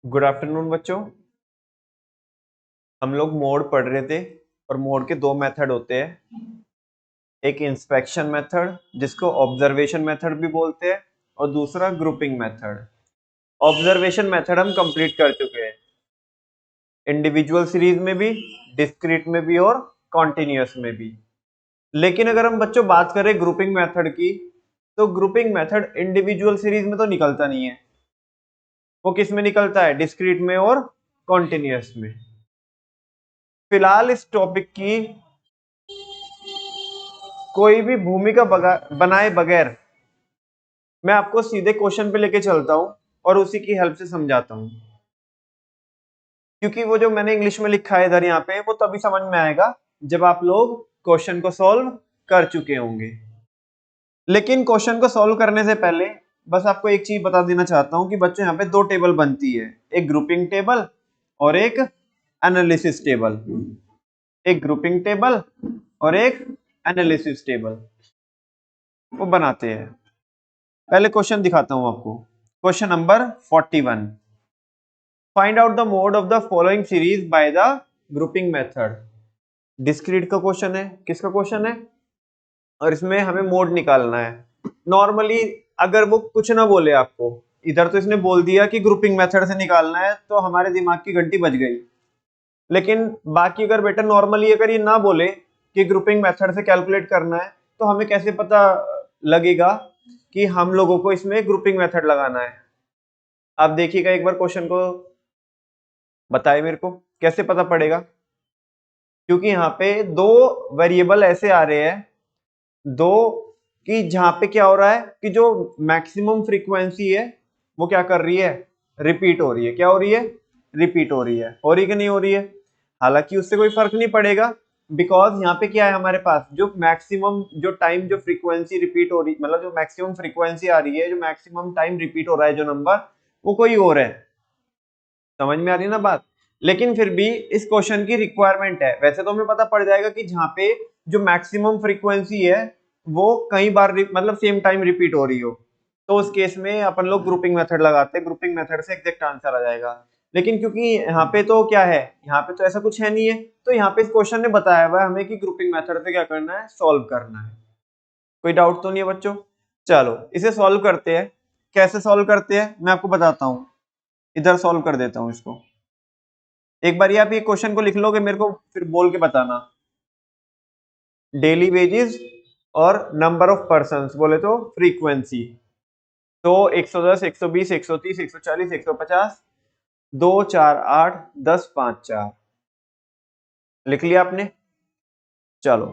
Good afternoon बच्चों। हम लोग मोड पढ़ रहे थे और मोड के दो मेथड होते हैं। एक इंस्पेक्शन मेथड जिसको ऑब्जर्वेशन मेथड भी बोलते हैं और दूसरा ग्रुपिंग मेथड। ऑब्जर्वेशन मेथड हम कंप्लीट कर चुके हैं, इंडिविजुअल सीरीज में भी, डिस्क्रीट में भी और कॉन्टिन्यूअस में भी। लेकिन अगर हम बच्चों बात करें ग्रुपिंग मेथड की, तो ग्रुपिंग मेथड इंडिविजुअल सीरीज में तो निकलता नहीं है। वो किस में निकलता है? डिस्क्रीट में और कॉन्टिन्यूअस में। फिलहाल इस टॉपिक की कोई भी भूमिका बनाए बगैर मैं आपको सीधे क्वेश्चन पे लेके चलता हूं और उसी की हेल्प से समझाता हूं, क्योंकि वो जो मैंने इंग्लिश में लिखा है इधर यहाँ पे, वो तभी समझ में आएगा जब आप लोग क्वेश्चन को सॉल्व कर चुके होंगे। लेकिन क्वेश्चन को सॉल्व करने से पहले बस आपको एक चीज बता देना चाहता हूं कि बच्चों यहाँ पे दो टेबल बनती है, एक ग्रुपिंग टेबल और एक एनालिसिस टेबल। एक ग्रुपिंग टेबल और एक एनालिसिस टेबल वो बनाते हैं। पहले क्वेश्चन दिखाता हूं आपको। Question number 41, find out the mode of the following series by the grouping method. Discrete का क्वेश्चन है। किसका क्वेश्चन है? और इसमें हमें मोड निकालना है। नॉर्मली अगर वो कुछ ना बोले आपको, इधर तो इसने बोल दिया कि ग्रुपिंग मेथड से निकालना है, तो हमारे दिमाग की घंटी बज गई। लेकिन बाकी अगर बेटा नॉर्मली अगर ये ना बोले कि ग्रुपिंग मेथड से कैलकुलेट करना है, तो हमें कैसे पता लगेगा कि हम लोगों को इसमें ग्रुपिंग मेथड लगाना है? आप देखिएगा एक बार क्वेश्चन को, बताए मेरे को कैसे पता पड़ेगा। क्योंकि यहाँ पे दो वेरिएबल ऐसे आ रहे हैं, दो, कि जहां पे क्या हो रहा है कि जो मैक्सिमम फ्रीक्वेंसी है वो क्या कर रही है? रिपीट हो रही है। क्या हो रही है? रिपीट हो रही है। हो रही कि नहीं हो रही है? हालांकि उससे कोई फर्क नहीं पड़ेगा, बिकॉज यहाँ पे क्या है हमारे पास, जो मैक्सिमम जो टाइम जो फ्रीक्वेंसी रिपीट हो रही, मतलब जो मैक्सिमम फ्रीक्वेंसी आ रही है, जो मैक्सिमम टाइम रिपीट हो रहा है जो नंबर, वो कोई और है। समझ में आ रही है ना बात? लेकिन फिर भी इस क्वेश्चन की रिक्वायरमेंट है। वैसे तो हमें पता पड़ जाएगा कि जहाँ पे जो मैक्सिमम फ्रीक्वेंसी है वो कई बार मतलब सेम टाइम रिपीट हो रही हो, तो उस केस में अपन लोग ग्रुपिंग मेथड लगाते हैं। ग्रुपिंग मेथड से एग्जैक्ट आंसर आ जाएगा। लेकिन क्योंकि यहाँ पे तो क्या है, यहाँ पे तो ऐसा कुछ है नहीं है, तो यहाँ पे इस क्वेश्चन ने बताया हुआ है हमें कि ग्रुपिंग मेथड से क्या करना है? सॉल्व करना है। कोई डाउट तो नहीं है बच्चों? चलो इसे सॉल्व करते हैं। कैसे सॉल्व करते हैं मैं आपको बताता हूँ। इधर सॉल्व कर देता हूँ इसको। एक बार आप ये क्वेश्चन को लिख लोगे, मेरे को फिर बोल के बताना। डेली वेजेस और नंबर ऑफ पर्सन्स बोले तो फ्रीक्वेंसी। तो 110, 120, 130, 140, 150, 2, 4, 8, 10, 5, 4 लिख लिया आपने? चलो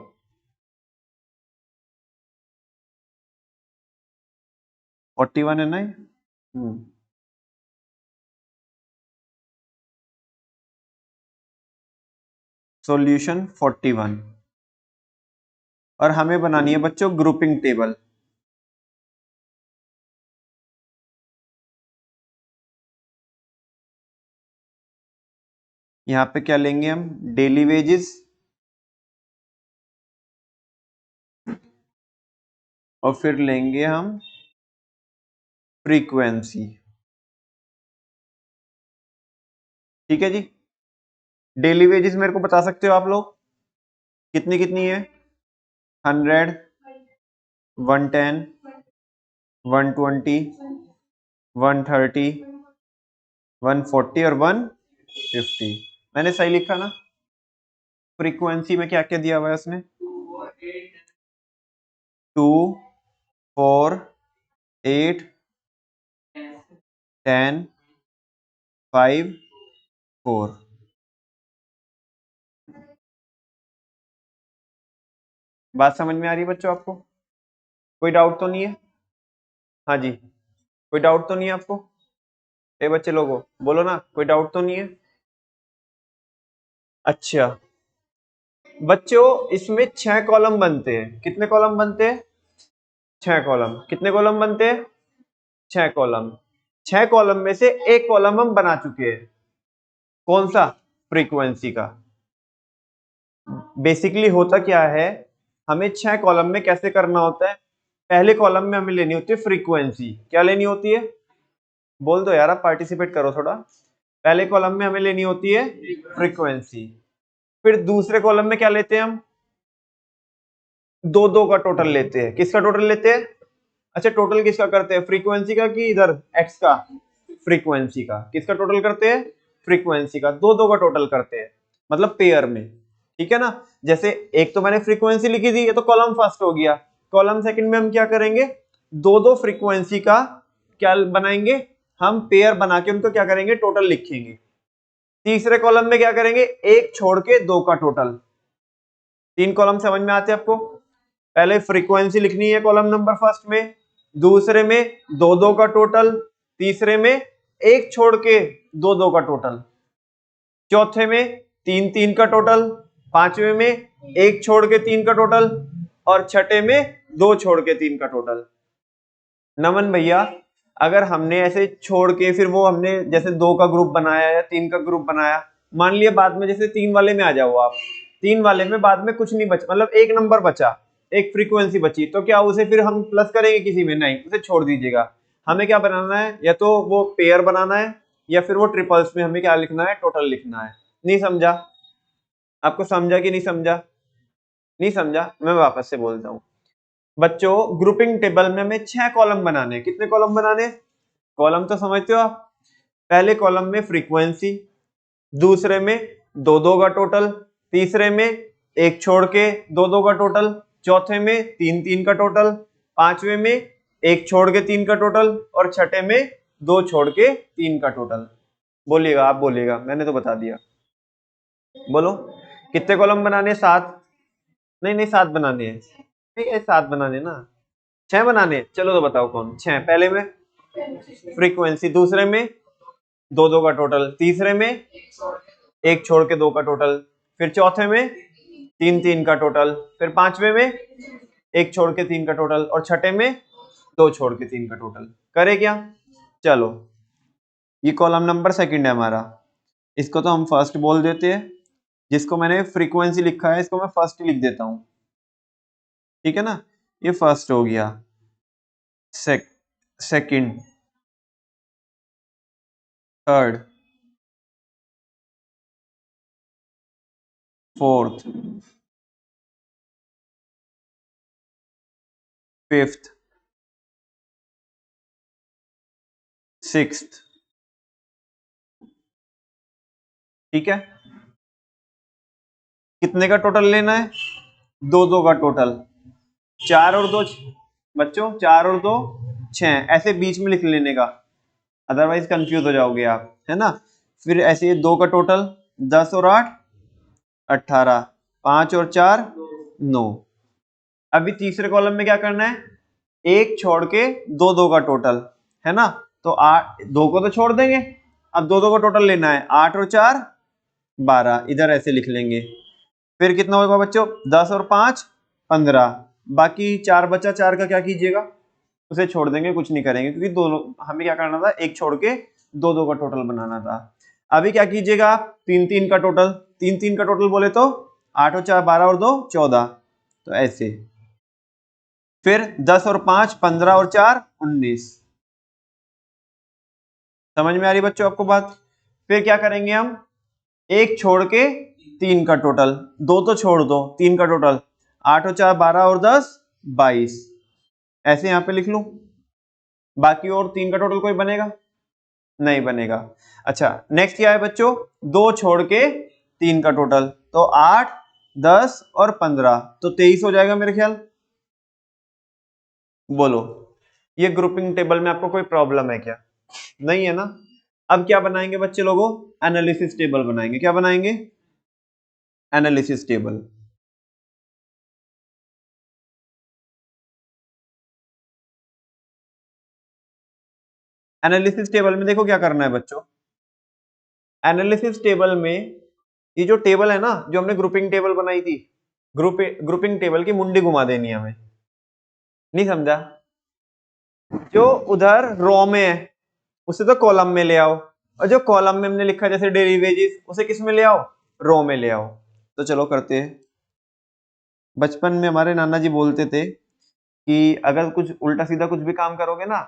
और T1 है ना? सॉल्यूशन 41, और हमें बनानी है बच्चों ग्रुपिंग टेबल। यहां पे क्या लेंगे हम? डेली वेजेस और फिर लेंगे हम फ्रीक्वेंसी। ठीक है जी। डेली वेजेस मेरे को बता सकते हो आप लोग कितनी कितनी है? 100, 110, 120, 130, 140 और 150। मैंने सही लिखा ना? फ्रीक्वेंसी में क्या क्या दिया हुआ है उसने? 2, 4, 8, 10, 5, 4। बात समझ में आ रही है बच्चों आपको? कोई डाउट तो नहीं है? हाँ जी, कोई डाउट तो नहीं है आपको? ए बच्चे लोगों बोलो ना, कोई डाउट तो नहीं है? अच्छा बच्चों, इसमें 6 कॉलम बनते हैं। कितने कॉलम बनते हैं? 6 कॉलम। कितने कॉलम बनते हैं? 6 कॉलम। 6 कॉलम में से एक कॉलम हम बना चुके हैं। कौन सा? फ्रीक्वेंसी का। बेसिकली होता क्या है, हमें 6 कॉलम में कैसे करना होता है? पहले कॉलम में हमें लेनी होती है फ्रीक्वेंसी। क्या लेनी होती है? बोल दो यार, आप पार्टिसिपेट करो थोड़ा। पहले कॉलम में हमें लेनी होती है फ्रीक्वेंसी, फिर दूसरे कॉलम में क्या लेते हैं हम, दो दो का टोटल लेते हैं। किसका टोटल लेते हैं? अच्छा, टोटल किसका करते हैं, फ्रीक्वेंसी का कि इधर एक्स का? फ्रीक्वेंसी का। किसका टोटल करते हैं? फ्रीक्वेंसी का। दो दो का टोटल करते हैं, मतलब पेयर में, ठीक है ना। जैसे एक तो मैंने फ्रीक्वेंसी लिखी थी, ये तो कॉलम फर्स्ट हो गया। कॉलम सेकंड में हम क्या करेंगे, दो दो फ्रीक्वेंसी का क्या बनाएंगे हम, पेयर बना के उनको क्या करेंगे, टोटल लिखेंगे। तीसरे कॉलम में क्या करेंगे, एक छोड़ के दो का टोटल। तीन कॉलम समझ में आते हैं आपको? पहले फ्रीक्वेंसी लिखनी है कॉलम नंबर फर्स्ट में, दूसरे में दो दो का टोटल, तीसरे में एक छोड़ के दो दो का टोटल, चौथे में तीन तीन का टोटल, पांचवे में एक छोड़ के तीन का टोटल, और छठे में दो छोड़ के तीन का टोटल। नमन भैया, अगर हमने ऐसे छोड़ के फिर वो हमने जैसे दो का ग्रुप बनाया या तीन का ग्रुप बनाया, मान लिया बाद में जैसे तीन वाले में आ जाओ आप, तीन वाले में बाद में कुछ नहीं बचा, मतलब एक नंबर बचा, एक फ्रीक्वेंसी बची, तो क्या उसे फिर हम प्लस करेंगे किसी में? नहीं, उसे छोड़ दीजिएगा। हमें क्या बनाना है, या तो वो पेयर बनाना है या फिर वो ट्रिपल्स में हमें क्या लिखना है, टोटल लिखना है। नहीं समझा? आपको समझा कि नहीं समझा? नहीं समझा? मैं वापस से बोलता हूँ बच्चों, ग्रुपिंग टेबल में हमें 6 कॉलम बनाने। कितने कॉलम बनाने? कॉलम तो समझते हो आप। पहले कॉलम में फ्रीक्वेंसी, दूसरे में दो दो का टोटल, तीसरे में एक छोड़ के दो दो का टोटल, चौथे में तीन तीन का टोटल, पांचवे में एक छोड़ के तीन का टोटल, और छठे में दो छोड़ के तीन का टोटल। बोलिएगा, आप बोलिएगा, मैंने तो बता दिया। बोलो, कितने कॉलम बनाने? 7? नहीं नहीं, 7 बनाने हैं। ठीक है, 7 बनाने ना, 6 बनाने। चलो तो बताओ कौन 6? पहले में फ्रीक्वेंसी, दूसरे में दो दो का टोटल, तीसरे में एक छोड़ के दो का टोटल, फिर चौथे में तीन तीन का टोटल, फिर पांचवे में एक छोड़ के तीन का टोटल, और छठे में दो छोड़ के तीन का टोटल। करे क्या? चलो, ये कॉलम नंबर सेकंड है हमारा, इसको तो हम फर्स्ट बोल देते हैं। जिसको मैंने फ्रीक्वेंसी लिखा है इसको मैं फर्स्ट लिख देता हूं, ठीक है ना। ये फर्स्ट हो गया, second, third, fourth, fifth, sixth, ठीक है। कितने का टोटल लेना है? दो दो का टोटल। चार और दो बच्चों, चार और दो 6, ऐसे बीच में लिख लेने का, अदरवाइज कंफ्यूज हो जाओगे आप, है ना। फिर ऐसे दो का टोटल 10 और 8 18, 5 और 4 9। अभी तीसरे कॉलम में क्या करना है, एक छोड़ के दो दो का टोटल, है ना। तो 8, दो को तो छोड़ देंगे, अब दो दो का टोटल लेना है, 8 और 4 12, इधर ऐसे लिख लेंगे। फिर कितना होगा बच्चों, 10 और 5 15, बाकी 4 बचा, 4 का क्या कीजिएगा, उसे छोड़ देंगे, कुछ नहीं करेंगे, क्योंकि दोनों हमें क्या करना था, एक छोड़ के दो दो का टोटल बनाना था। अभी क्या कीजिएगा आप, तीन तीन का टोटल, तीन तीन का टोटल बोले तो 8 और 4 12 और 2 14, तो ऐसे। फिर 10 और 5 15 और 4 19। समझ में आ रही बच्चों आपको बात? फिर क्या करेंगे हम, एक छोड़ के तीन का टोटल, दो तो छोड़ दो, तीन का टोटल, 8 और 4 12 और 10 22, ऐसे यहां पे लिख लूं। बाकी और तीन का टोटल कोई बनेगा? नहीं बनेगा। अच्छा, नेक्स्ट क्या है बच्चों, दो छोड़ के तीन का टोटल, तो 8 10 और 15, तो 23 हो जाएगा मेरे ख्याल। बोलो, ये ग्रुपिंग टेबल में आपको कोई प्रॉब्लम है क्या? नहीं है ना। अब क्या बनाएंगे बच्चे लोगों, एनालिसिस टेबल बनाएंगे। क्या बनाएंगे? Analysis table. एनालिसिस टेबल में देखो क्या करना है बच्चों, एनालिसिस टेबल में ये जो टेबल है ना, जो हमने ग्रुपिंग टेबल बनाई थी, ग्रुपिंग टेबल की मुंडी घुमा देनी है हमें। नहीं समझा? जो उधर रो में है उसे तो कॉलम में ले आओ, और जो कॉलम में हमने लिखा जैसे डेली वेजेस, उसे किस में ले आओ, रो में ले आओ। तो चलो करते हैं। बचपन में हमारे नाना जी बोलते थे कि अगर कुछ उल्टा सीधा कुछ भी काम करोगे ना,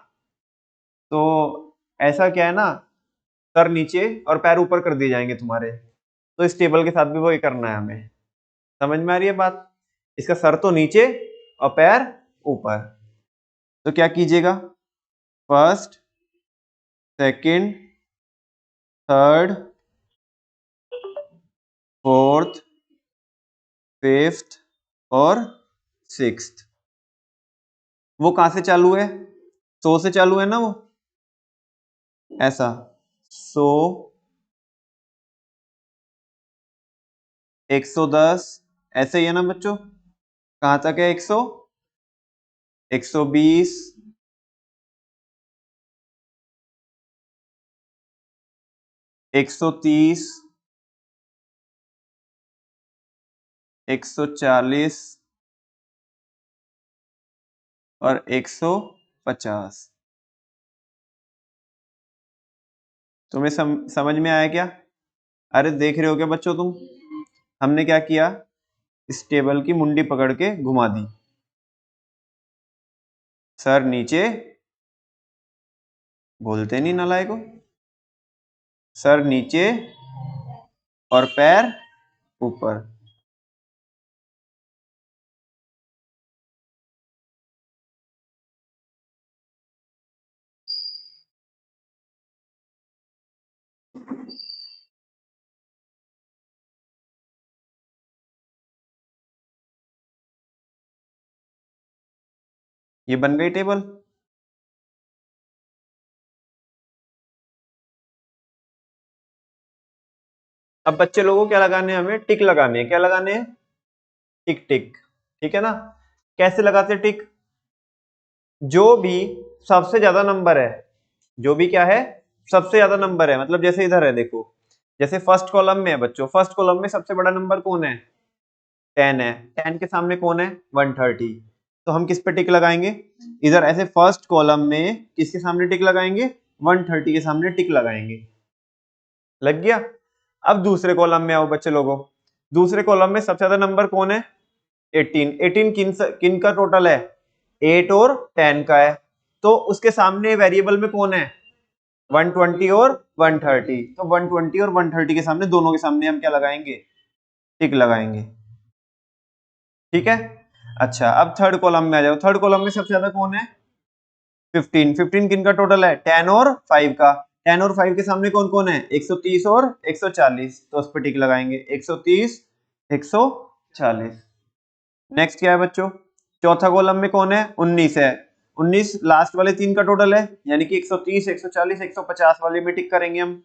तो ऐसा क्या है ना, सर नीचे और पैर ऊपर कर दिए जाएंगे तुम्हारे। तो इस टेबल के साथ भी वही करना है हमें। समझ में आ रही है बात? इसका सर तो नीचे और पैर ऊपर। तो क्या कीजिएगा, first, second, third, fourth, fifth और सिक्स्थ। वो कहां से चालू है? 100 से चालू है ना वो, ऐसा 100, 110, ऐसे ही है ना बच्चों? कहां तक है? 100, 120, 130, 140 और 150। तुम्हें समझ में आया क्या? अरे देख रहे हो क्या बच्चों तुम? हमने क्या किया, इस टेबल की मुंडी पकड़ के घुमा दी। सर नीचे, बोलते नहीं नालायक को, सर नीचे और पैर ऊपर। ये बन गई टेबल। अब बच्चे लोगों को क्या लगाने हैं? हमें टिक लगाने हैं। क्या लगाने हैं? टिक टिक। ठीक है ना? कैसे लगाते टिक? जो भी सबसे ज्यादा नंबर है, जो भी क्या है, सबसे ज्यादा नंबर है, मतलब जैसे इधर है देखो, जैसे फर्स्ट कॉलम में है बच्चों, फर्स्ट कॉलम में सबसे बड़ा नंबर कौन है? 10 है। 10 के सामने कौन है? 130। तो हम किस पे टिक लगाएंगे? इधर ऐसे फर्स्ट कॉलम में किसके सामने टिक लगाएंगे? 130 के सामने टिक लगाएंगे। लग गया? अब दूसरे कॉलम में आओ बच्चे लोगों। दूसरे कॉलम में सबसे ज्यादा नंबर कौन है? 18। 18 किन का टोटल है? 8 और 10 का है। तो उसके सामने वेरिएबल में कौन है? 120 और 130। तो 120 और 130 के सामने, दोनों के सामने हम क्या लगाएंगे? टिक लगाएंगे। ठीक है? अच्छा, अब थर्ड कॉलम में आ जाओ। थर्ड कॉलम में सबसे ज्यादा कौन है? 15। 15 किन का टोटल है? 10 और 5 का। 10 और 5 के सामने कौन कौन है? 130 और 140। तो उस पर टिक लगाएंगे, 130, 140। नेक्स्ट क्या है बच्चों? चौथा कॉलम में कौन है? 19 है। 19 लास्ट वाले तीन का टोटल है, यानी कि 130, 140, 150 वाले में टिक करेंगे हम।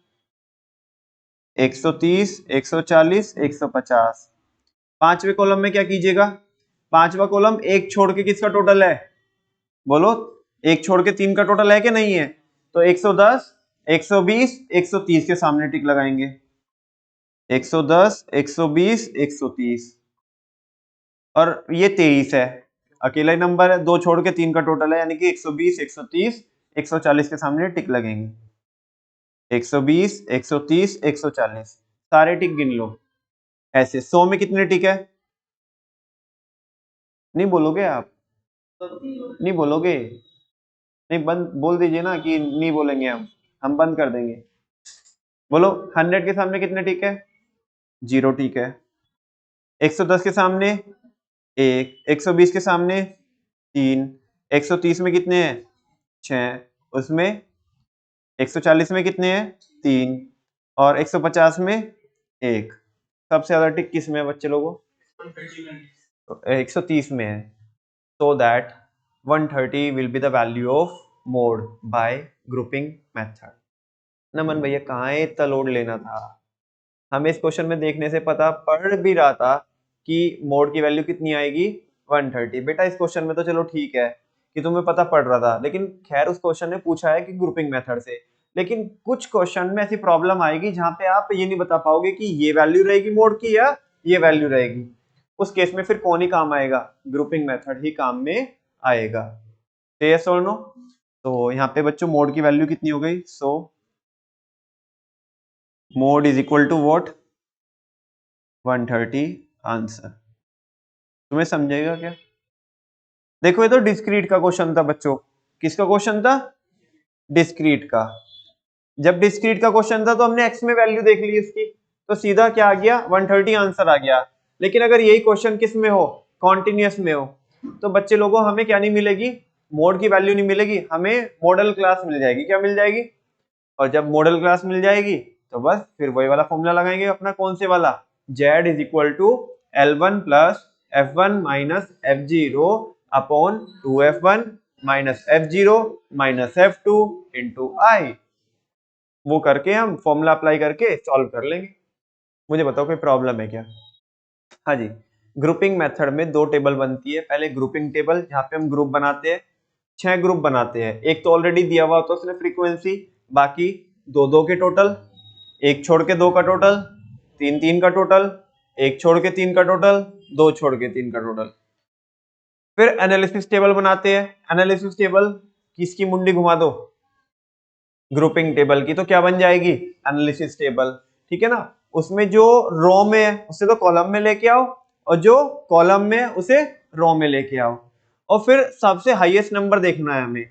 130, 140, 150। पांचवे कॉलम में क्या कीजिएगा? पांचवा कॉलम एक छोड़ के किसका टोटल है? बोलो, एक छोड़ के तीन का टोटल है कि नहीं है? तो 110, 120, 130 के सामने टिक लगाएंगे। 110, 120, 130 और ये 23 है, अकेला ही नंबर है, दो छोड़ के तीन का टोटल है, यानी कि 120, 130, 140 के सामने टिक लगेंगे। 120, 130, 140 सारे टिक गिन लो। ऐसे 100 में कितने टिक है? नहीं बोलोगे आप? नहीं बोलोगे? नहीं, बंद बोल दीजिए ना कि नहीं बोलेंगे हम बंद कर देंगे। बोलो, 100 के सामने कितने टिक है? 0 टिक है। 110 के सामने 1, 120 के सामने 3, 130 में कितने हैं? 6, उसमें 140 में कितने हैं? 3 और 150 में 1। सबसे ज्यादा टिक किस में है बच्चे लोगों? 130 में है। So that 130 will be the value of mode by grouping method। नमन भैया कहाँ है, इतना लोड लेना था? हमें इस क्वेश्चन में देखने से पता पड़ भी रहा था कि मोड की वैल्यू कितनी आएगी? 130। बेटा इस क्वेश्चन में तो चलो ठीक है कि तुम्हें पता पड़ रहा था, लेकिन खैर उस क्वेश्चन ने पूछा है कि ग्रुपिंग मेथड से। लेकिन कुछ क्वेश्चन में ऐसी प्रॉब्लम आएगी जहां पे आप ये नहीं बता पाओगे कि ये वैल्यू रहेगी मोड की या ये वैल्यू रहेगी। उस केस में फिर कौन ही काम आएगा? ग्रुपिंग मेथड ही काम में आएगा। यस और नो? तो यहाँ पे बच्चों मोड की वैल्यू कितनी हो गई? So mode is equal to what? 130 answer. तुम्हें समझेगा क्या? देखो ये तो डिस्क्रीट का क्वेश्चन था बच्चों। किसका क्वेश्चन था? डिस्क्रीट का। जब डिस्क्रीट का क्वेश्चन था तो हमने x में वैल्यू देख ली इसकी, तो सीधा क्या आ गया 130 आंसर आ गया। लेकिन अगर यही क्वेश्चन किस में हो, कॉन्टिन्यूअस में हो, तो बच्चे लोगों हमें क्या नहीं मिलेगी, मोड की वैल्यू नहीं मिलेगी, हमें मॉडल क्लास मिल जाएगी। क्या मिल जाएगी? और जब मॉडल क्लास मिल जाएगी तो बस फिर वही वाला फॉर्मूला लगाएंगे अपना, कौन से वाला, z is equal to L1 plus F1 minus F0 upon 2F1 minus F0 minus F2 into i. वो करके हम फॉर्मूला अप्लाई करके सॉल्व कर लेंगे। मुझे बताओ कोई प्रॉब्लम है क्या? हाँ जी, ग्रुपिंग मेथड में दो टेबल बनती है। पहले ग्रुपिंग टेबल, जहाँ पे हम ग्रुप बनाते हैं, 6 ग्रुप बनाते हैं। एक तो ऑलरेडी दिया हुआ होता है उसने फ्रीक्वेंसी, बाकी दो दो के टोटल, एक छोड़ के दो का टोटल, तीन तीन का टोटल, एक छोड़ के तीन का टोटल, दो छोड़ के तीन का टोटल। फिर एनालिसिस टेबल बनाते हैं। एनालिसिस टेबल किसकी मुंडी घुमा दो, ग्रुपिंग टेबल की, तो क्या बन जाएगी, एनालिसिस टेबल। ठीक है ना? उसमें जो रो में है उसे तो कॉलम में लेके आओ, और जो कॉलम में है उसे रो में लेके आओ। और फिर सबसे हाईएस्ट नंबर देखना है हमें,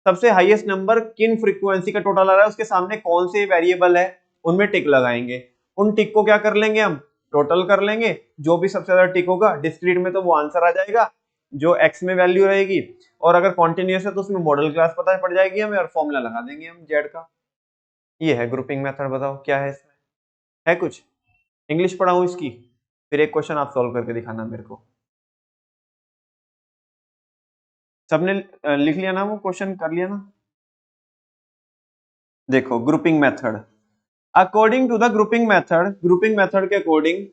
सबसे हाईएस्ट नंबर किन फ्रीक्वेंसी का टोटल आ रहा है, उसके सामने कौन से वेरिएबल है, उनमें टिक लगाएंगे। उन टिक को क्या कर लेंगे हम, टोटल कर लेंगे। जो भी सबसे ज्यादा टिक होगा डिस्क्रीट में तो वो आंसर आ जाएगा जो x में वैल्यू रहेगी, और अगर कॉन्टिन्यूअस है तो उसमें मॉडल क्लास पता पड़ जाएगी हमें, और फॉर्मूला लगा देंगे हम z का। ये है ग्रुपिंग मेथड। बताओ क्या है इसमें, है कुछ? इंग्लिश पढ़ाऊं इसकी? फिर एक क्वेश्चन आप सॉल्व करके दिखाना मेरे को। सबने लिख लिया ना, वो क्वेश्चन कर लिया ना? देखो grouping method, according to the grouping method के according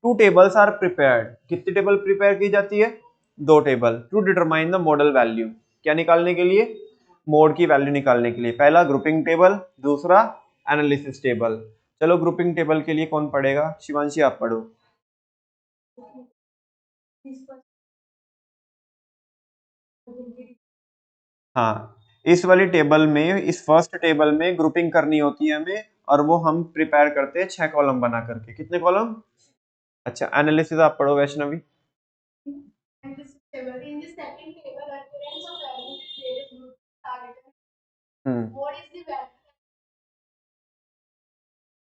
to tables are prepared. कितनी टेबल प्रिपेयर की जाती है, दो table, to determine the modal value. क्या निकालने के लिए, मोड की वैल्यू निकालने के लिए। पहला ग्रुपिंग टेबल, दूसरा एनालिसिस टेबल। चलो ग्रुपिंग टेबल के लिए कौन पढ़ेगा? शिवांशी आप पढ़ो। हाँ, इस वाली टेबल में, इस फर्स्ट टेबल में ग्रुपिंग करनी होती है हमें, और वो हम प्रिपेयर करते हैं 6 कॉलम बना करके। कितने कॉलम? अच्छा, एनालिसिस आप पढ़ो वैष्णवी।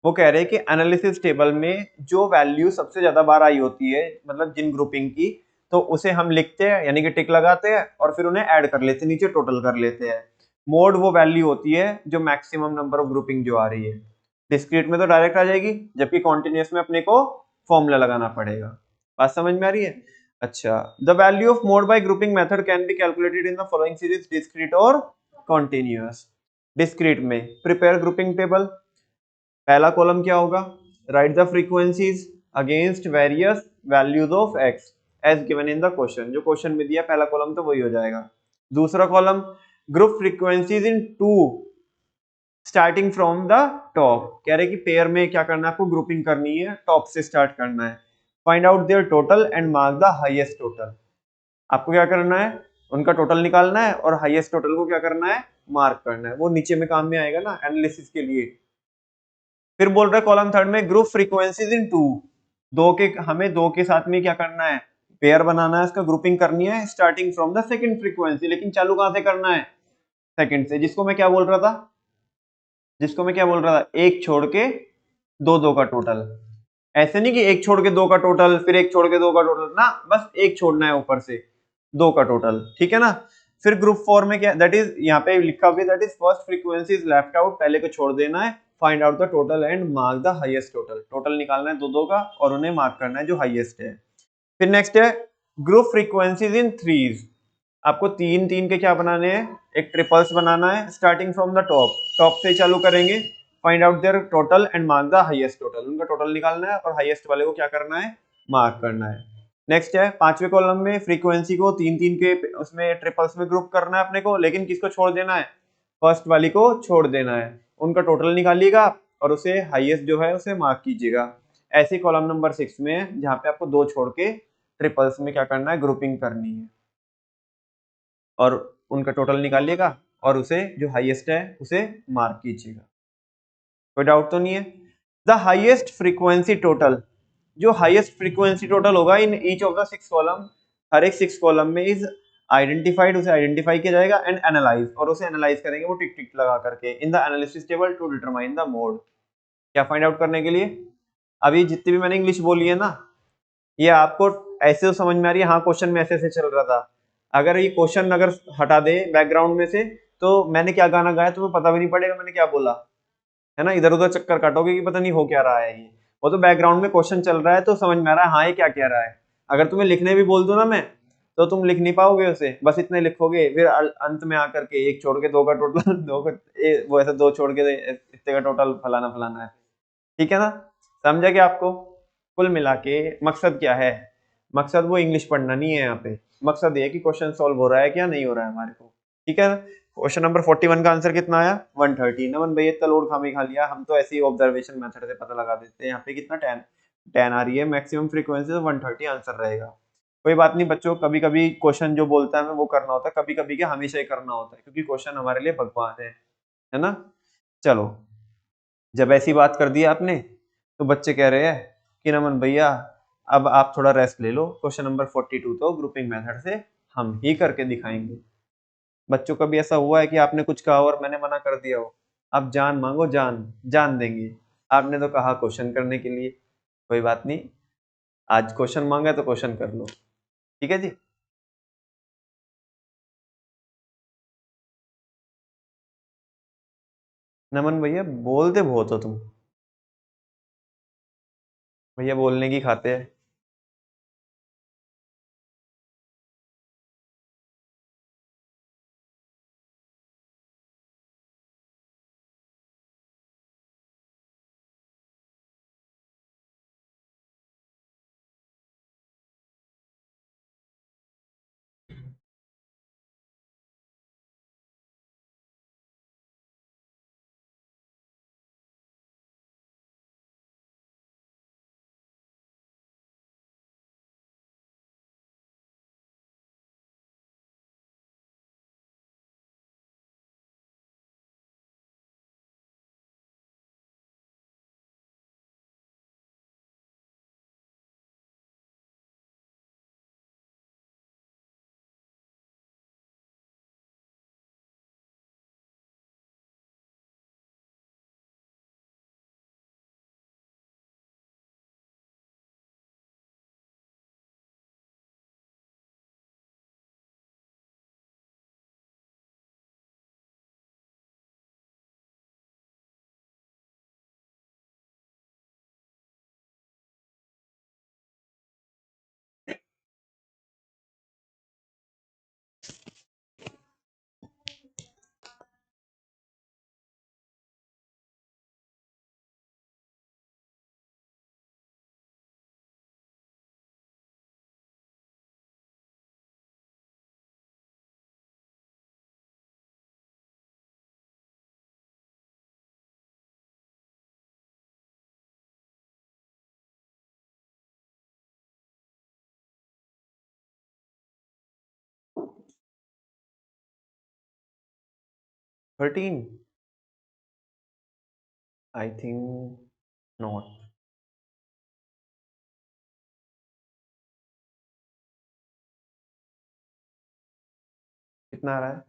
वो कह रहे हैं कि एनालिसिस टेबल में जो वैल्यू सबसे ज्यादा बार आई होती है, मतलब जिन ग्रुपिंग की, तो उसे हम लिखते हैं, यानी कि टिक लगाते हैं, और फिर उन्हें ऐड कर लेते हैं, नीचे टोटल कर लेते हैं। मोड वो वैल्यू होती है जो मैक्सिमम नंबर ऑफ ग्रुपिंग जो आ रही है। डिस्क्रीट में तो डायरेक्ट आ जाएगी, जबकि कॉन्टिन्यूअस में अपने को फॉर्मूला लगाना पड़ेगा। बात समझ में आ रही है? अच्छा, the value of mode by grouping method can be calculated in the following series, discrete और कॉन्टिन्यूअस। डिस्क्रीट में प्रिपेयर ग्रुपिंग टेबल, पहला कॉलम क्या होगा, write the frequencies against various values of x as given in the question. जो question में दिया पहला column तो वही हो जाएगा। दूसरा column, group frequencies in two starting from the top. कह रहे कि पेयर में क्या करना है आपको, ग्रुपिंग करनी है, टॉप से स्टार्ट करना है। Find out their total and mark the highest total. आपको क्या करना है, उनका टोटल निकालना है, और हाईएस्ट टोटल को क्या करना है, मार्क करना है। वो नीचे में काम में आएगा ना एनालिसिस के लिए। फिर बोल रहा है कॉलम थर्ड में, ग्रुप फ्रीक्वेंसीज इन टू, दो के, हमें दो के साथ में क्या करना है, पेयर बनाना है, इसका ग्रुपिंग करनी है starting from the second frequency. लेकिन चालू कहां से करना है, सेकंड से। जिसको मैं क्या बोल रहा था, एक छोड़ के दो दो का टोटल। ऐसे नहीं कि एक छोड़ के दो का टोटल, फिर एक छोड़ के दो का टोटल ना, बस एक छोड़ना है ऊपर से, दो का टोटल। ठीक है ना? फिर ग्रुप 4 में क्या, दैट इज यहाँ पे लिखा हुआ है, that is first frequency is left out, पहले को छोड़ देना है। Find out the total and mark the highest total. Total निकालना है दो दो का, और उन्हें मार्क करना है जो हाईएस्ट है। फिर नेक्स्ट है ग्रुप फ्रीक्वेंसीज इन थ्रीज। आपको तीन तीन के क्या बनाने हैं, एक ट्रिपल्स बनाना है starting from the top, top से चालू करेंगे। Find out their total and mark the highest total. उनका टोटल निकालना है और हाईएस्ट वाले को क्या करना है, मार्क करना है। नेक्स्ट है पांचवें कॉलम में, फ्रीक्वेंसी को तीन तीन के उसमें ट्रिपल्स में ग्रुप करना है अपने को, लेकिन किसको छोड़ देना है, फर्स्ट वाली को छोड़ देना है। उनका टोटल निकालिएगा और उसे हाईएस्ट जो है उसे मार्क कीजिएगा। ऐसे कॉलम नंबर 6 में, जहां पे आपको दो छोड़ के ट्रिपल्स में क्या करना है, ग्रुपिंग करनी है, और उनका टोटल निकालिएगा और उसे जो हाईएस्ट है उसे मार्क कीजिएगा। कोई डाउट तो नहीं है? द हाईएस्ट फ्रीक्वेंसी टोटल, जो हाईएस्ट फ्रीक्वेंसी टोटल होगा in each of the 6 column, हर एक 6 कॉलम में, इज आइडेंटिफाइड उसे आइडेंटिफाई किया जाएगा, एंड एनालाइज और उसे एनालाइज करेंगे वो टिक टिक लगा करके in the analysis table to determine the mode. क्या फाइंड आउट करने के लिए? अभी जितनी भी मैंने इंग्लिश बोली है ना, ये आपको ऐसे तो समझ में आ रही है, हाँ क्वेश्चन में ऐसे ऐसे चल रहा था। अगर ये क्वेश्चन अगर हटा दे बैकग्राउंड में से, तो मैंने क्या गाना गाया तुम्हें पता भी नहीं पड़ेगा मैंने क्या बोला, है ना। इधर उधर चक्कर काटोगे कि पता नहीं हो क्या रहा है ये। वो तो बैकग्राउंड में क्वेश्चन चल रहा है तो समझ में आ रहा है हाँ ये क्या कह रहा है। अगर तुम्हें लिखने भी बोल दूं ना मैं, तो तुम लिख नहीं पाओगे उसे, बस इतने लिखोगे, फिर अंत में आकर के एक छोड़ के दो का टोटल दो का वो ऐसे दो छोड़ के इतने का टोटल फलाना फलाना है। ठीक है ना, समझा क्या आपको? कुल मिला के मकसद क्या है? मकसद वो इंग्लिश पढ़ना नहीं है यहाँ पे, मकसद ये है कि क्वेश्चन सॉल्व हो रहा है क्या नहीं हो रहा है हमारे को। ठीक है ना। क्वेश्चन नंबर 41 का आंसर कितना आया? 130। नमन भैया इतना लोड खामी खा लिया, हम तो ऐसे ही ऑब्जर्वेशन मेथड से पता लगा देते हैं। यहाँ पे कितना 10 10 आ रही है, मैक्सिमम फ्रीक्वेंसी तो 130 आंसर रहेगा। कोई बात नहीं बच्चों, कभी कभी क्वेश्चन जो बोलता है हमें वो करना होता है, कभी कभी क्या हमेशा ही करना होता है, क्योंकि क्वेश्चन हमारे लिए भगवान है ना। चलो, जब ऐसी बात कर दी आपने तो बच्चे कह रहे हैं कि नमन भैया अब आप थोड़ा रेस्ट ले लो, क्वेश्चन नंबर 42 तो ग्रुपिंग मेथड से हम ही करके दिखाएंगे। बच्चों का भी ऐसा हुआ है कि आपने कुछ कहा और मैंने मना कर दिया हो? आप जान मांगो, जान जान देंगे। आपने तो कहा क्वेश्चन करने के लिए, कोई बात नहीं, आज क्वेश्चन मांगा तो क्वेश्चन कर लो। ठीक है जी। नमन भैया बोलते बहुत हो तुम, भैया बोलने की खाते हैं। Thirteen, I think not. कितना आ रहा है?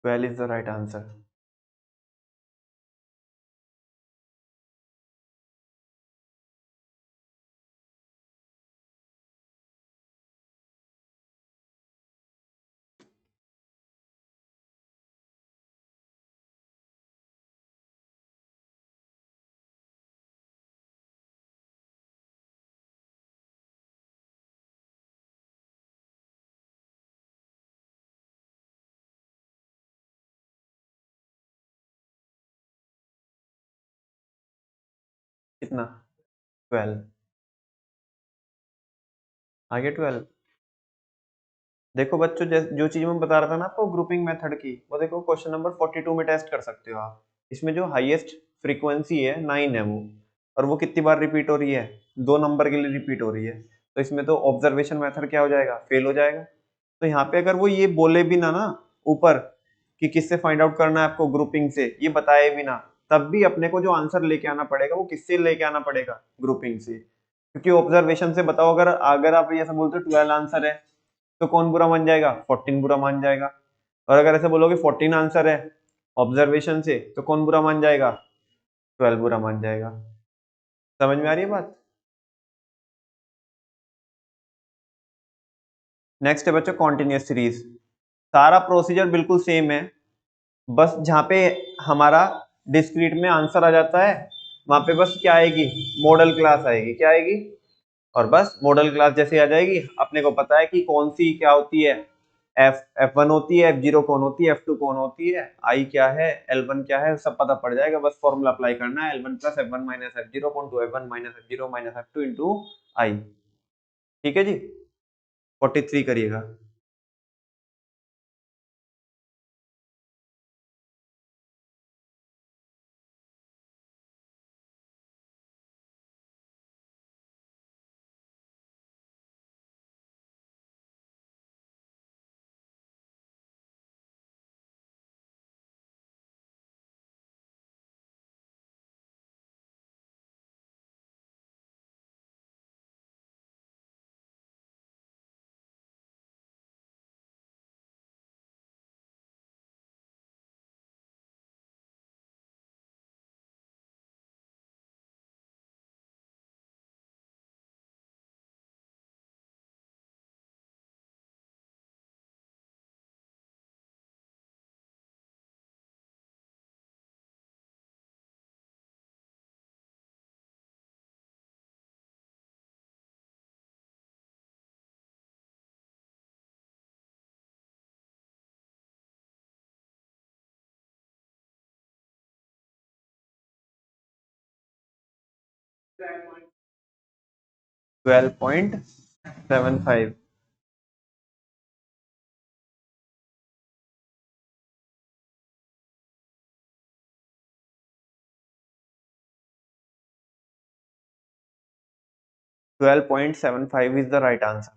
Twelve is the right answer. कितना? 12। आगे 12। देखो बच्चों, जो चीज मैं बता रहा था ना आपको ग्रुपिंग मेथड की, वो देखो क्वेश्चन नंबर 42 में टेस्ट कर सकते हो आप। इसमें जो हाईएस्ट फ्रीक्वेंसी है 9 है वो, और वो कितनी बार रिपीट हो रही है, 2 नंबर के लिए रिपीट हो रही है, तो इसमें तो ऑब्जर्वेशन मेथड क्या हो जाएगा, फेल हो जाएगा। तो यहाँ पे अगर वो ये बोले भी ना ऊपर कि किससे फाइंड आउट करना है आपको, ग्रुपिंग से, ये बताए भी ना, तब भी अपने को जो आंसर लेके आना पड़ेगा वो किससे लेके आना पड़ेगा, ग्रुपिंग से। क्योंकि ऑब्जर्वेशन से बताओ, अगर अगर आप ऐसा बोलते हो 12 आंसर है, तो कौन बुरा मान जाएगा, 14 बुरा मान जाएगा। और अगर ऐसे बोलोगे 14 आंसर है ऑब्जर्वेशन से, तो कौन बुरा मान जाएगा, 12 बुरा मान जाएगा। समझ में आ रही है बात? नेक्स्ट है बच्चों कॉन्टिन्यूस सीरीज। सारा प्रोसीजर बिल्कुल सेम है, बस जहाँ पे हमारा डिस्क्रीट में आंसर आ जाता है, वहां पे बस क्या आएगी, मॉडल क्लास आएगी। क्या आएगी, और बस मॉडल क्लास जैसे आ जाएगी। अपने को पता है कि कौन सी क्या होती है, F1 होती है, F0 कौन होती है, F2 कौन होती है, I क्या है, L1 क्या है, सब पता पड़ जाएगा। बस फॉर्मूला अप्लाई करना है, L1 plus F1 minus F0 कौन two F1 minus F0 minus F2 into I। ठीक है जी, 43 करिएगा। Twelve point 75। 12.75 is the right answer.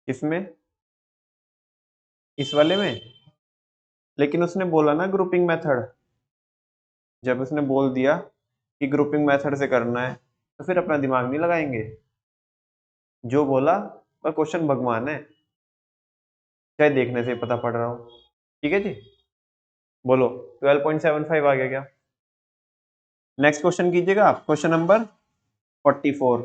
इसमें, इस वाले में, लेकिन उसने बोला ना ग्रुपिंग मेथड। जब उसने बोल दिया कि ग्रुपिंग मेथड से करना है, तो फिर अपना दिमाग नहीं लगाएंगे। जो बोला, पर क्वेश्चन भगवान है। चाहे देखने से पता पड़ रहा हो। ठीक है जी, बोलो 12.75 आ गया क्या? नेक्स्ट क्वेश्चन कीजिएगा आप, क्वेश्चन नंबर 44।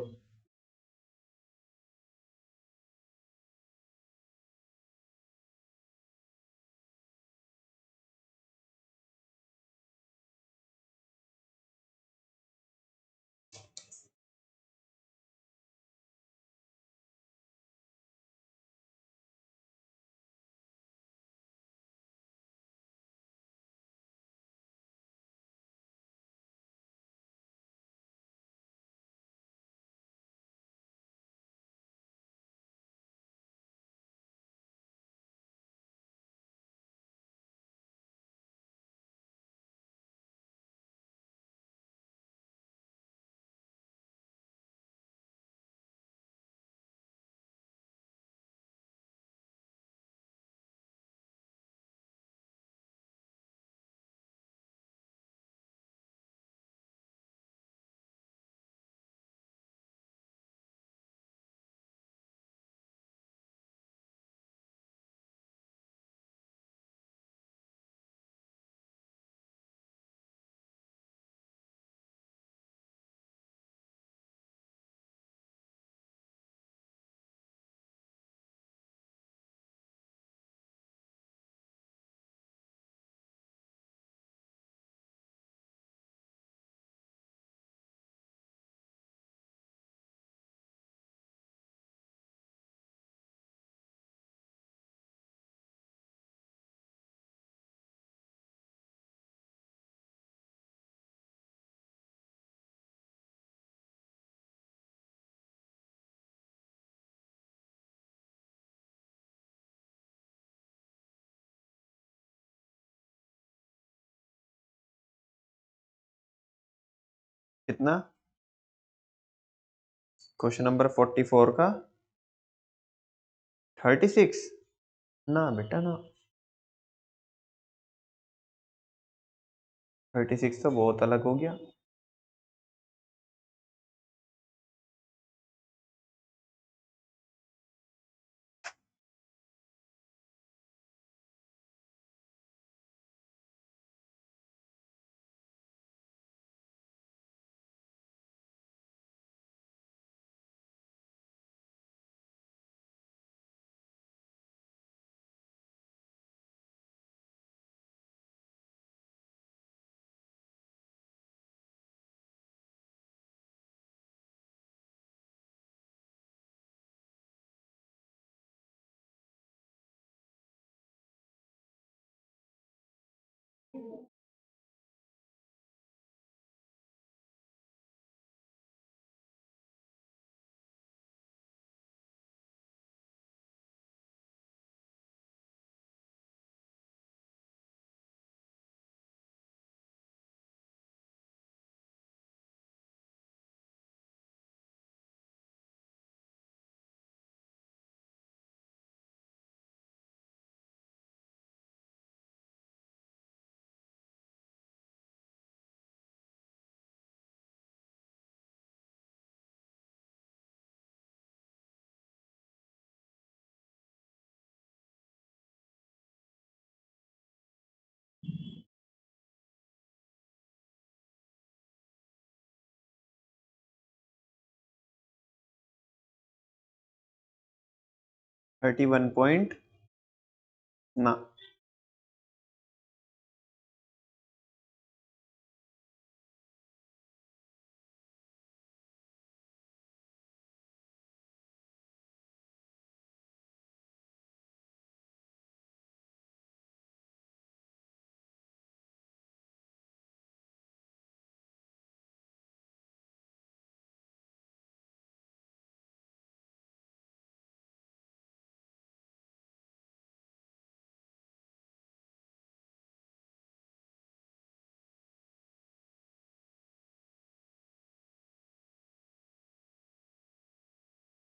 कितना? क्वेश्चन नंबर 44 का 36? ना बेटा ना, 36 तो बहुत अलग हो गया। थर्टी वन पॉइंट ना,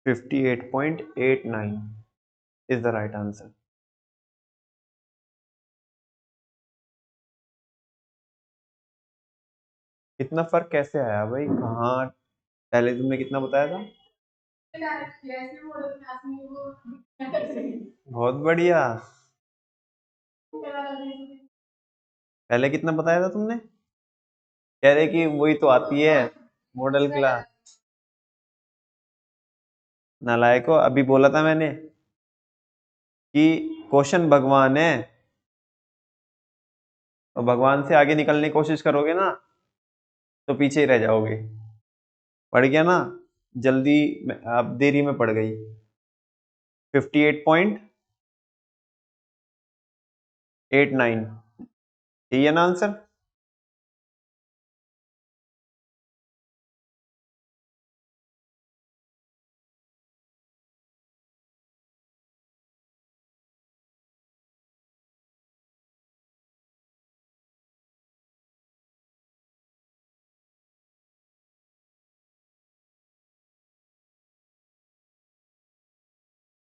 58.89 इज द राइट आंसर। इतना फर्क कैसे आया भाई? कहाँ? पहले तुमने कितना बताया था? बहुत बढ़िया। पहले कितना बताया था तुमने? कह रहे कि वही तो आती है मॉडल क्लास। नालायको, अभी बोला था मैंने कि क्वेश्चन भगवान है, और भगवान से आगे निकलने की कोशिश करोगे ना तो पीछे ही रह जाओगे। पढ़ गया ना जल्दी, अब देरी में पड़ गई। 58.89 यही है ना आंसर?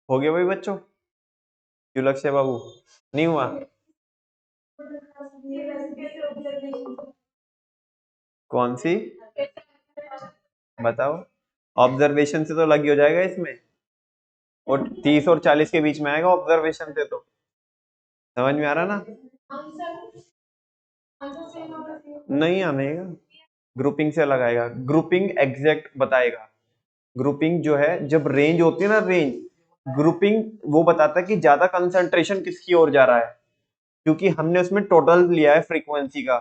हो गया भाई बच्चों? क्यों लक्ष्य बाबू, नहीं हुआ? कौन सी बताओ? ऑब्जर्वेशन से तो लगी हो जाएगा इसमें, और 30 और 40 के बीच में आएगा ऑब्जर्वेशन से तो। समझ में आ रहा ना? नहीं आनेगा, ग्रुपिंग से अलग आएगा। ग्रुपिंग एग्जैक्ट बताएगा। ग्रुपिंग जो है, जब रेंज होती है ना, रेंज, ग्रुपिंग वो बताता है कि ज्यादा कंसंट्रेशन किसकी ओर जा रहा है, क्योंकि हमने उसमें टोटल लिया है फ्रीक्वेंसी का,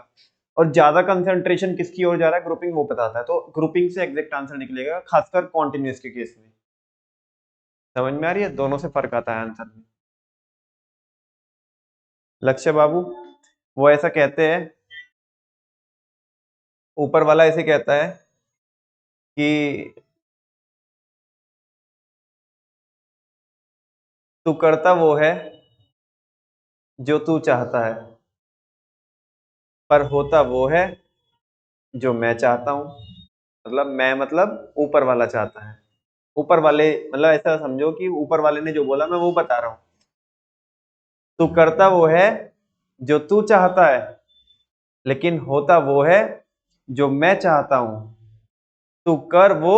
और ज्यादा कंसंट्रेशन किसकी ओर जा रहा है ग्रुपिंग वो बताता है। तो ग्रुपिंग से एग्जैक्ट आंसर निकलेगा, खासकर कॉन्टिन्यूस के केस में। समझ में आ रही है? दोनों से फर्क आता है आंसर में। लक्ष्य बाबू, वो ऐसा कहते हैं, ऊपर वाला ऐसे कहता है कि तू करता वो है जो तू चाहता है, पर होता वो है जो मैं चाहता हूं। मतलब मैं, मतलब ऊपर वाला चाहता है। ऊपर वाले, मतलब ऐसा समझो कि ऊपर वाले ने जो बोला मैं वो बता रहा हूं। तू करता वो है जो तू चाहता है, लेकिन होता वो है जो मैं चाहता हूं। तू कर वो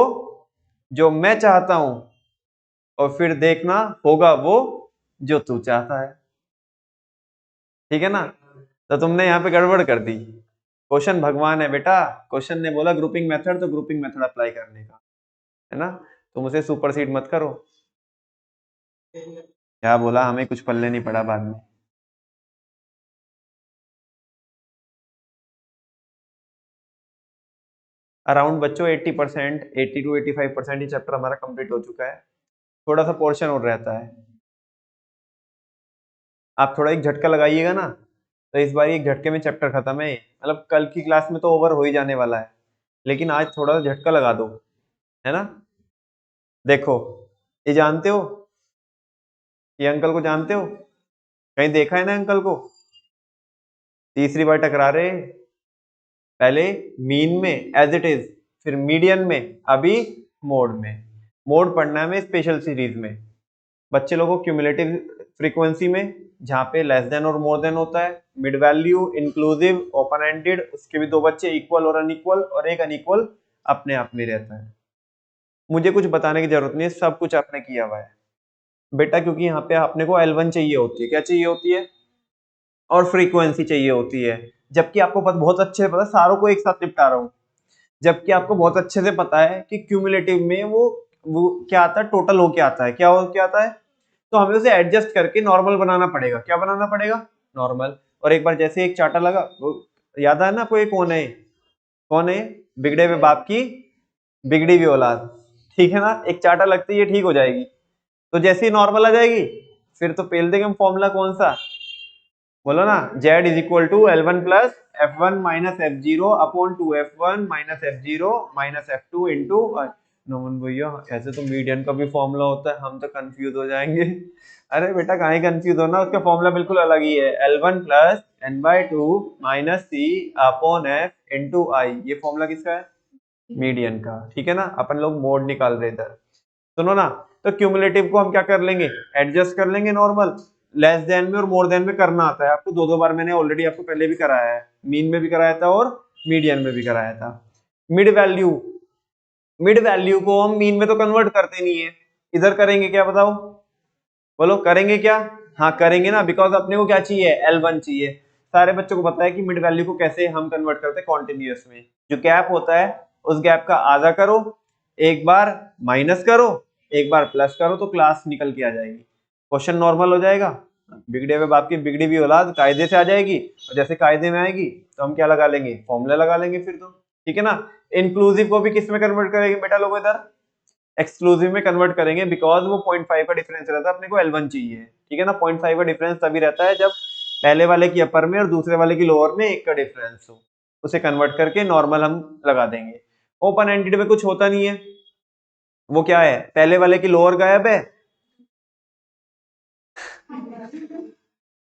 जो मैं चाहता हूं, और फिर देखना होगा वो जो तू चाहता है। ठीक है ना? तो तुमने यहाँ पे गड़बड़ कर दी। क्वेश्चन भगवान है बेटा, क्वेश्चन ने बोला ग्रुपिंग मेथड, तो ग्रुपिंग मेथड अप्लाई करने का है ना। तुम उसे सुपरसीड मत करो। क्या बोला? हमें कुछ पल्ले नहीं पड़ा बाद में। अराउंड बच्चों 80%, 80 to 85% ये चैप्टर हमारा कंप्लीट हो चुका है। थोड़ा सा पोर्शन और रहता है। आप थोड़ा एक झटका लगाइएगा ना, तो इस बार एक झटके में चैप्टर खत्म है। मतलब कल की क्लास में तो ओवर हो ही जाने वाला है, लेकिन आज थोड़ा सा झटका लगा दो, है ना। देखो, ये जानते हो, ये अंकल को जानते हो? कहीं देखा है ना अंकल को? तीसरी बार टकरा रहे। पहले मीन में एज इट इज, फिर मीडियन में, अभी मोड में। मोड पढ़ना है हमें स्पेशल सीरीज में। बच्चे लोगों को क्यूमुलेटिव फ्रीक्वेंसी में, जहां पे लेस देन और मोर देन होता है, mid value, inclusive, open ended, उसके भी दो बच्चे, इक्वल और अनइक्वल, और एक अनइक्वल अपने आप में रहता है। मुझे कुछ बताने की जरूरत नहीं है, सब कुछ आपने किया हुआ है बेटा, क्योंकि यहाँ पे अपने को L1 चाहिए होती है। क्या चाहिए होती है? और फ्रीक्वेंसी चाहिए होती है। जबकि आपको बहुत अच्छे से पता है, सारों को एक साथ निपटा रहा हूँ, जबकि आपको बहुत अच्छे से पता है कि क्यूमुलेटिव में वो क्या आता है, टोटल हो क्या आता है, क्या हो क्या आता है। तो हमें उसे एडजस्ट करके नॉर्मल बनाना पड़ेगा। क्या बनाना पड़ेगा? नॉर्मल। और एक बार जैसे एक चाटा लगा, वो याद है ना, कोई कौन है, कौन है? बिगड़े हुए बाप की बिगड़ी हुई औलाद। ठीक है ना, एक चाटा लगती है, ये ठीक हो जाएगी। तो जैसे ही नॉर्मल आ जाएगी, फिर तो पेल देंगे हम फॉर्मूला कौन सा, बोलो ना। Z is equal to L1 plus F1 minus F0 upon 2F1 minus F0 minus F2 into. Naman भैया, ऐसे तो मीडियन का भी फॉर्मूला होता है, हम तो कंफ्यूज हो जाएंगे। अरे बेटा कहीं कंफ्यूज होना, उसका फॉर्मूला बिल्कुल अलग ही है। L1 plus n/2 minus C upon F into I। ये फॉर्मूला किसका है? मीडियन का। ठीक है ना, अपन लोग मोड निकाल रहे इधर। सुनो ना, तो क्यूमुलेटिव को हम क्या कर लेंगे, एडजस्ट कर लेंगे नॉर्मल। लेस देन में और मोर देन में करना आता है आपको, दो दो बार मैंने ऑलरेडी आपको पहले भी कराया है, मीन में भी कराया था और मीडियन में भी कराया था। मिड वैल्यू, मिड वैल्यू को हम मीन में तो कन्वर्ट करते नहीं है, इधर करेंगे क्या बताओ, बोलो करेंगे क्या? हाँ करेंगे ना, बिकॉज अपने को क्या चाहिए, L1 चाहिए। सारे बच्चों को पता है कि मिड वैल्यू को कैसे हम कन्वर्ट करते हैं कॉन्टिन्यूअस में। जो गैप होता है उस गैप का आधा करो, एक बार माइनस करो, एक बार प्लस करो, तो क्लास निकल के आ जाएगी, क्वेश्चन नॉर्मल हो जाएगा। बिगड़े हुए बाप की बिगड़ी हुई औलाद कायदे से आ जाएगी, और जैसे कायदे में आएगी तो हम क्या लगा लेंगे, फॉर्मूला लगा लेंगे फिर तो, ठीक है ना। इंक्लूसिव को भी किस में कन्वर्ट करेंगे बेटा लोग, इधर एक्सक्लूसिव में कन्वर्ट करेंगे, बिकॉज वो 0.5 का डिफरेंस रहता है, अपने को L1 चाहिए, ठीक है ना। 0.5 का डिफरेंस तभी रहता है जब पहले वाले की अपर में और दूसरे वाले की लोअर में एक का डिफरेंस हो, उसे कन्वर्ट करके नॉर्मल हम लगा देंगे। ओपन एंडेड में कुछ होता नहीं है, वो क्या है, पहले वाले की लोअर गायब है,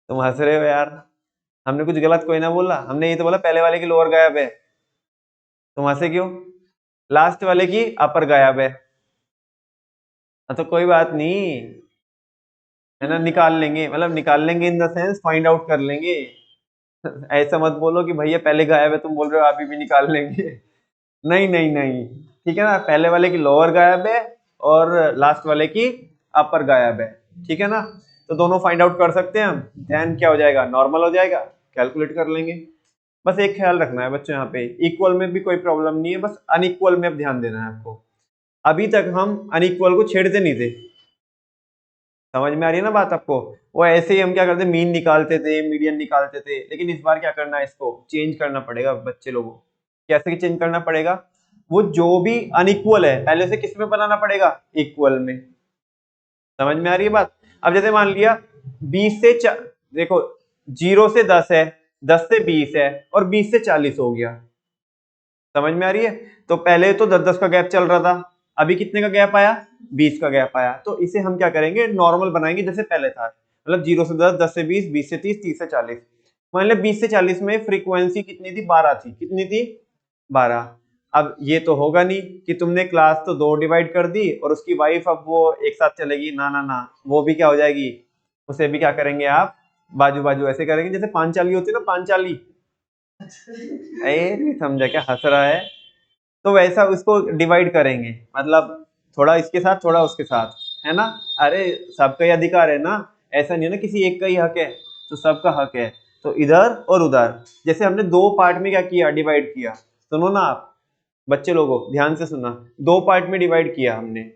तुम हंस रहे हो यार, हमने कुछ गलत कोई ना बोला, हमने ये तो बोला पहले वाले की लोअर गायब है, तुम हंसे क्यों? लास्ट वाले की अपर गायब है। तो कोई बात नहीं, है ना, निकाल लेंगे, मतलब निकाल लेंगे in the sense find out कर लेंगे। ऐसा मत बोलो कि भैया पहले गायब है, तुम बोल रहे हो आप ही भी निकाल लेंगे। नहीं नहीं नहीं, ठीक है ना, पहले वाले की लोअर गायब है और लास्ट वाले की अपर गायब है, ठीक है ना। तो दोनों फाइंड आउट कर सकते हैं हम, देन क्या हो जाएगा, नॉर्मल हो जाएगा, कैलकुलेट कर लेंगे। बस एक ख्याल रखना है बच्चों, यहाँ पे इक्वल में भी कोई प्रॉब्लम नहीं है, बस अनइक्वल में अब ध्यान देना है आपको। अभी तक हम अनइक्वल को छेड़ते नहीं थे, समझ में आ रही है ना बात आपको। वो ऐसे ही हम क्या करते, मीन निकालते थे, मीडियन निकालते थे, लेकिन इस बार क्या करना है, इसको चेंज करना पड़ेगा बच्चे लोगों को। कैसे चेंज करना पड़ेगा, वो जो भी अनइक्वल है पहले से किस में बनाना पड़ेगा, इक्वल में। समझ में आ रही है बात। अब जैसे मान लिया 20 से देखो 0 से 10 है, 10 से 20 है और 20 से 40 हो गया, समझ में आ रही है। तो पहले तो 10-10 का गैप चल रहा था, अभी कितने का गैप आया, 20 का गैप आया, तो इसे हम क्या करेंगे, नॉर्मल बनाएंगे जैसे पहले था, मतलब 0 से 10, 10 से 20, 20 से 30, 30 से 40। मान लिया 20 से 40 में फ्रीक्वेंसी कितनी थी, 12 थी, कितनी थी, 12। अब ये तो होगा नहीं कि तुमने क्लास तो 2 डिवाइड कर दी और उसकी वाइफ अब वो एक साथ चलेगी, ना ना ना, वो भी क्या हो जाएगी, उसे भी क्या करेंगे आप, बाजू बाजू ऐसे करेंगे जैसे पांचाली होती है ना, पांचाली। नहीं समझा क्या, हंस रहा है। तो वैसा उसको डिवाइड करेंगे, मतलब थोड़ा इसके साथ थोड़ा उसके साथ, है ना। अरे सबका ही अधिकार है ना, ऐसा नहीं है ना किसी एक का ही हक है, तो सबका हक है। तो इधर और उधर, जैसे हमने दो पार्ट में क्या किया, डिवाइड किया, सुनो ना आप बच्चे लोगों ध्यान से सुनना, दो पार्ट में डिवाइड किया हमने,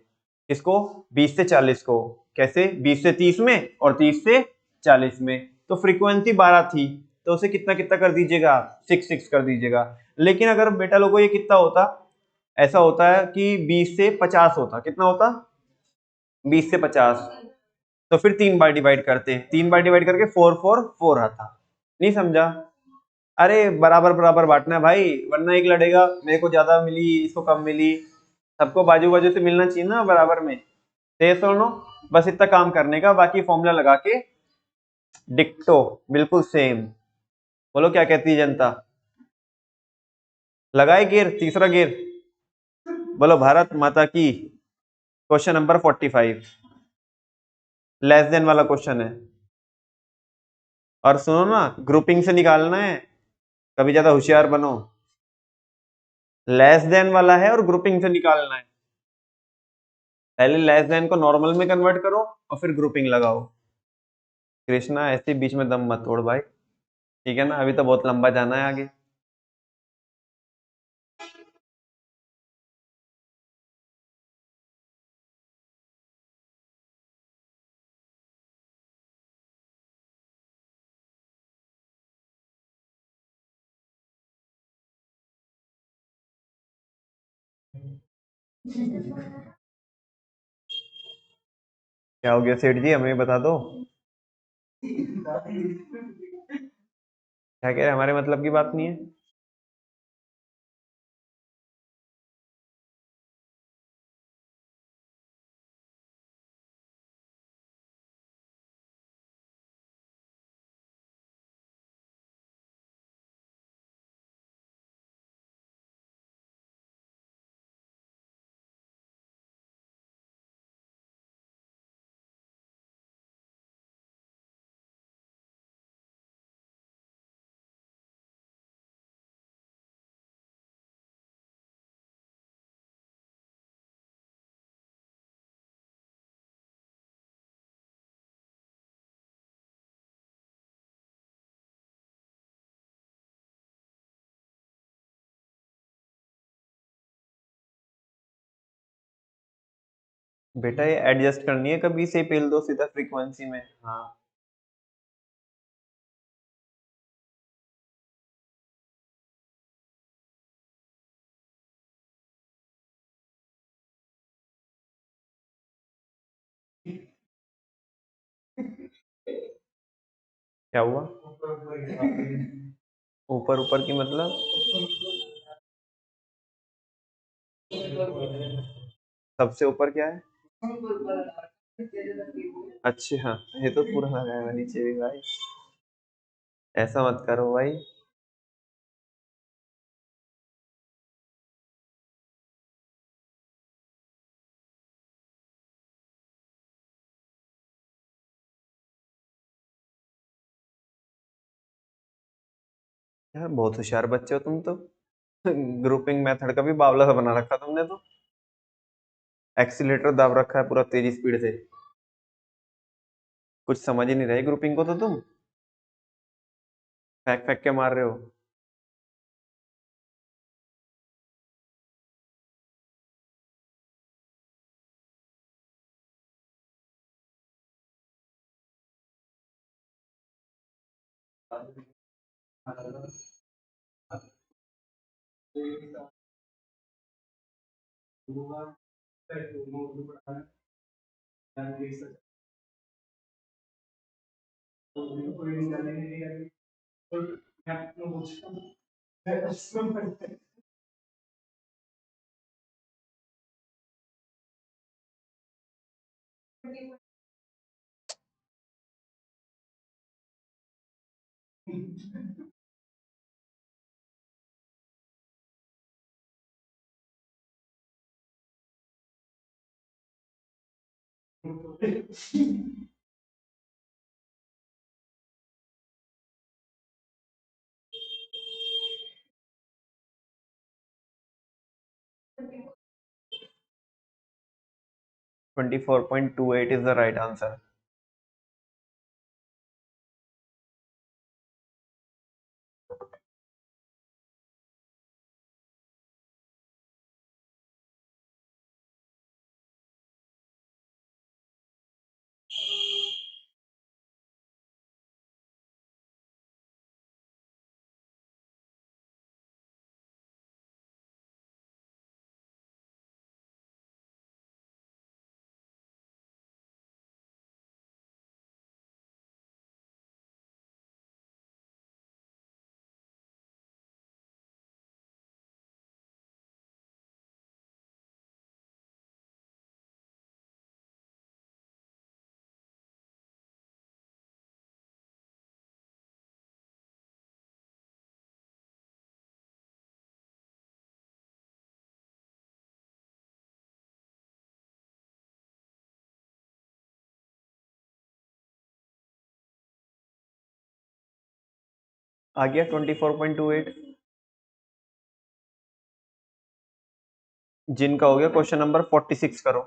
इसको 20 से 40 को, कैसे, 20 से 30 में और 30 से 40 में। तो फ्रीक्वेंसी 12 थी, तो उसे कितना कितना कर दीजिएगा आप, 6 कर दीजिएगा। लेकिन अगर बेटा लोगों ये कितना होता, ऐसा होता है कि 20 से 50 होता, कितना होता, 20 से 50, तो फिर 3 बार डिवाइड करते हैं, 3 बार डिवाइड करके 4 4 4 आता, नहीं समझा। अरे बराबर बराबर बांटना है भाई, वरना एक लड़ेगा मेरे को ज्यादा मिली, इसको कम मिली, सबको बाजू बाजू से मिलना चाहिए ना बराबर में, ते सुनो। बस इतना काम करने का, बाकी फॉर्मूला लगा के डिक्टो, बिल्कुल सेम। बोलो क्या कहती है जनता, लगाए गियर, तीसरा गियर, बोलो भारत माता की। क्वेश्चन नंबर 45, लेस देन वाला क्वेश्चन है। और सुनो ना, ग्रुपिंग से निकालना है, कभी ज्यादा होशियार बनो। लेस देन वाला है और ग्रुपिंग से निकालना है, पहले लेस देन को नॉर्मल में कन्वर्ट करो और फिर ग्रुपिंग लगाओ। कृष्णा ऐसे बीच में दम मत तोड़ भाई, ठीक है ना, अभी तो बहुत लंबा जाना है आगे। क्या हो गया सेठ जी, हमें बता दो, क्या कह रहे हैं, हमारे मतलब की बात नहीं है। बेटा ये एडजस्ट करनी है, कभी से पेल दो सीधा फ्रीक्वेंसी में। हाँ, क्या हुआ? ऊपर ऊपर की मतलब? सबसे ऊपर क्या है? अच्छा हाँ, ये तो पूरा लगाया हुआ नीचे भी भाई। ऐसा मत करो भाई। यार बहुत होशियार बच्चे हो तुम तो। ग्रुपिंग मेथड का भी बावला सा बना रखा तुमने तो। एक्सीलेटर दाब रखा है पूरा तेजी स्पीड से। कुछ समझ ही नहीं रहे ग्रुपिंग को तो तुम। फेंक फेंक के मार रहे हो। 24.28 is the right answer. आ गया 24.28। जिनका हो गया क्वेश्चन नंबर 46 करो।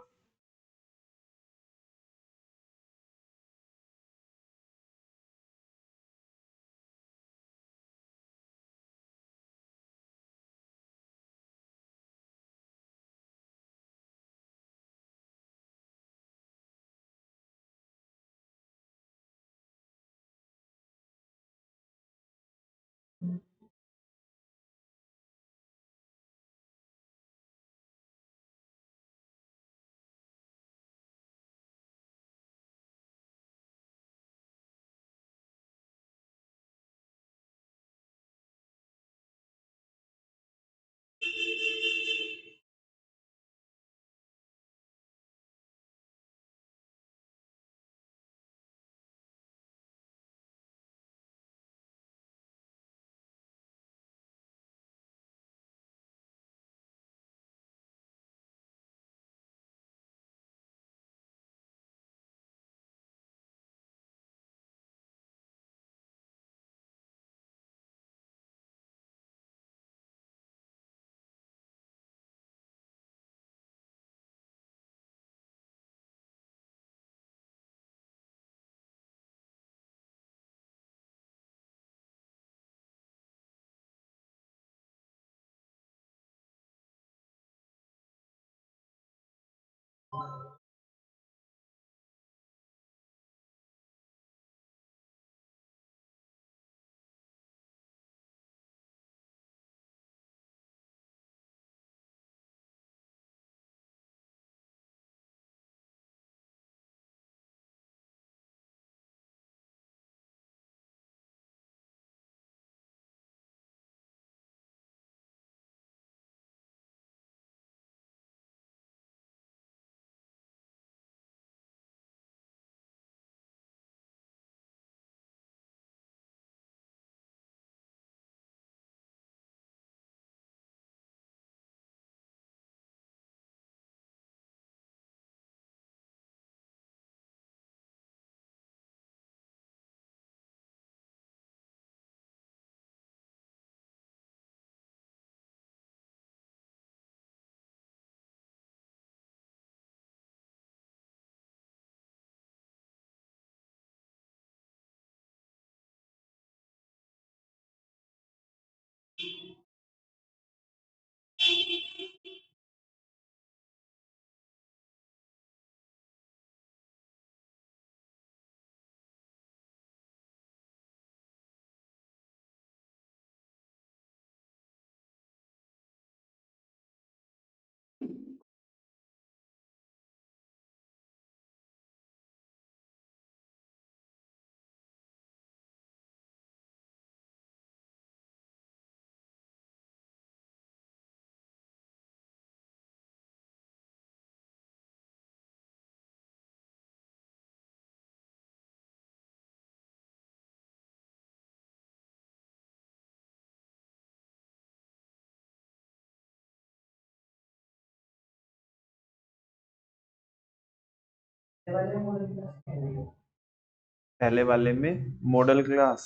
पहले वाले में मॉडल क्लास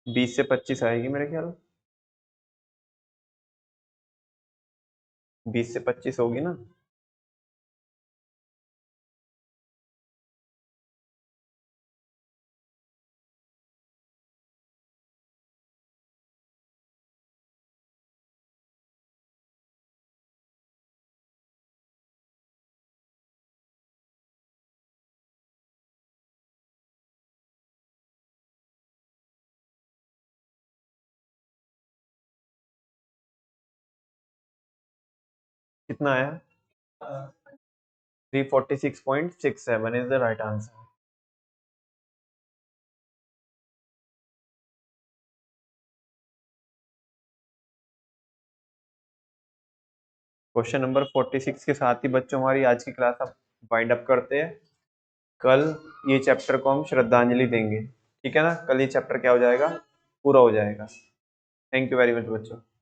20 से 25 आएगी मेरे ख्याल। 20 से 25 होगी ना। कितना आया? 346.67 is the right answer. Question number 46 के साथ ही बच्चों हमारी आज की क्लास अब वाइंड अप करते हैं। कल ये चैप्टर को हम श्रद्धांजलि देंगे, ठीक है ना। कल ये चैप्टर क्या हो जाएगा, पूरा हो जाएगा। थैंक यू वेरी मच बच्चों।